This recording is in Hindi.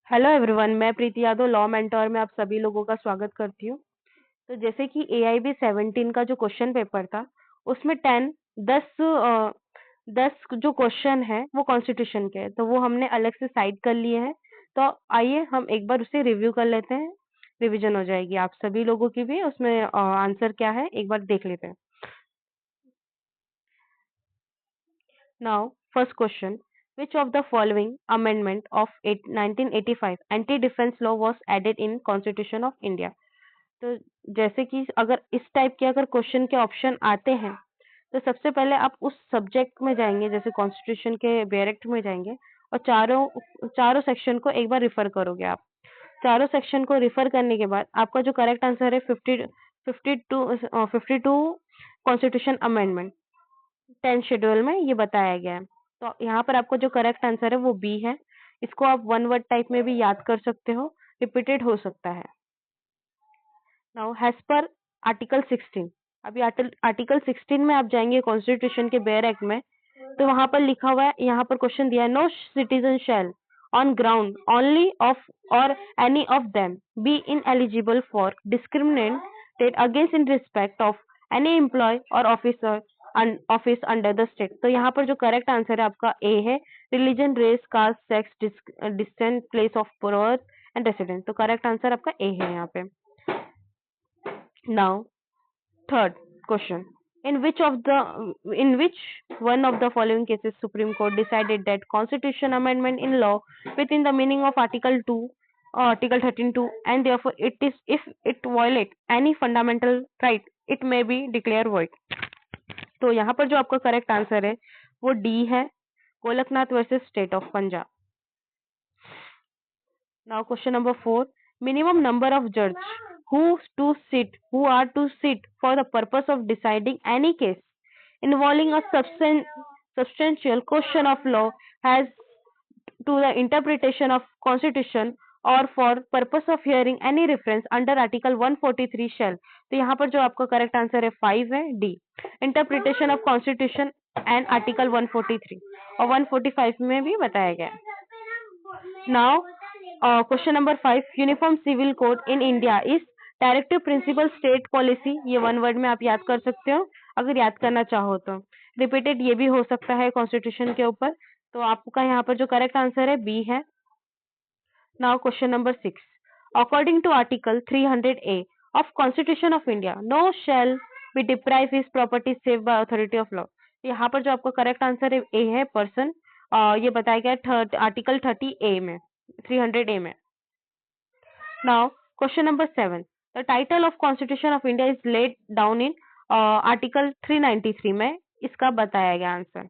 हेलो एवरीवन, मैं प्रीति यादव लॉ मेंटोर में आप सभी लोगों का स्वागत करती हूँ। तो जैसे कि एआईबी 17 का जो क्वेश्चन पेपर था, उसमें 10 जो क्वेश्चन है वो कॉन्स्टिट्यूशन के हैं, तो वो हमने अलग से साइड कर लिए हैं। तो आइए हम एक बार उसे रिव्यू कर लेते हैं। रिवीजन हो जाएगी आप सभी लोगों की भी, उसमें आंसर क्या है एक बार देख लेते हैं। Now, first question. Which of the following amendment of 1985 anti-defense law was added in Constitution of India? तो जैसे कि अगर इस टाइप के अगर क्वेश्चन के ऑप्शन आते हैं, तो सबसे पहले आप उस सब्जेक्ट में जाएंगे, जैसे कॉन्स्टिट्यूशन के बेयर एक्ट में जाएंगे और चारों चारों सेक्शन को एक बार रिफर करोगे आप। चारों सेक्शन को रिफर करने के बाद आपका जो करेक्ट आंसर है 52 कॉन्स्टिट्यूशन अमेंडमेंट 10 शेड्यूल में ये बताया गया है। तो यहाँ पर आपको जो करेक्ट आंसर है वो बी है। इसको आप वन वर्ड टाइप में भी याद कर सकते हो, रिपीटेड हो सकता है। नाउ हैज पर आर्टिकल 16, अभी आर्टिकल 16 में आप जाएंगे कॉन्स्टिट्यूशन के बेयर एक्ट में, तो वहां पर लिखा हुआ है, यहाँ पर क्वेश्चन दिया है, no citizen shall on ground only of or any of them be ineligible for discriminated against in respect of any employ or officer office under the state. तो यहाँ पर जो करेक्ट आंसर है आपका ए है, religion race caste sex distant place of birth and residence. तो करेक्ट आंसर आपका ए है यहाँ पे। Now third question. In which one of the following cases Supreme Court decided that constitution amendment in law within the meaning of Article 2 or Article 13(2) and therefore it is if it violate any fundamental right it may be declared void. तो यहाँ पर जो आपका करेक्ट आंसर है वो डी है, Golaknath versus state of Punjab. Now question number 4. Minimum number of judges who are to sit for the purpose of deciding any case involving a substantial question of law has to the interpretation of constitution or for purpose of hearing any reference under article 143 shall। तो यहाँ पर जो आपका करेक्ट आंसर है 5 है, D, interpretation of constitution and article 143 और 145 में भी बताया गया है। Now question number 5, uniform civil code in India is directive principle state policy. ये वन वर्ड में आप याद कर सकते हो अगर याद करना चाहो तो। रिपीटेड ये भी हो सकता है कॉन्स्टिट्यूशन के ऊपर। तो आपका यहाँ पर जो करेक्ट आंसर है बी है। Now question number 6, according to article 300A of constitution of India no shall be deprive his property save by authority of law. यहाँ पर जो आपका करेक्ट आंसर है ए है, पर्सन। ये बताया गया आर्टिकल 30A में, 300A में। Now, question number 7. The title of Constitution of India is laid down in article 393 में, इसका बताया गया आंसर।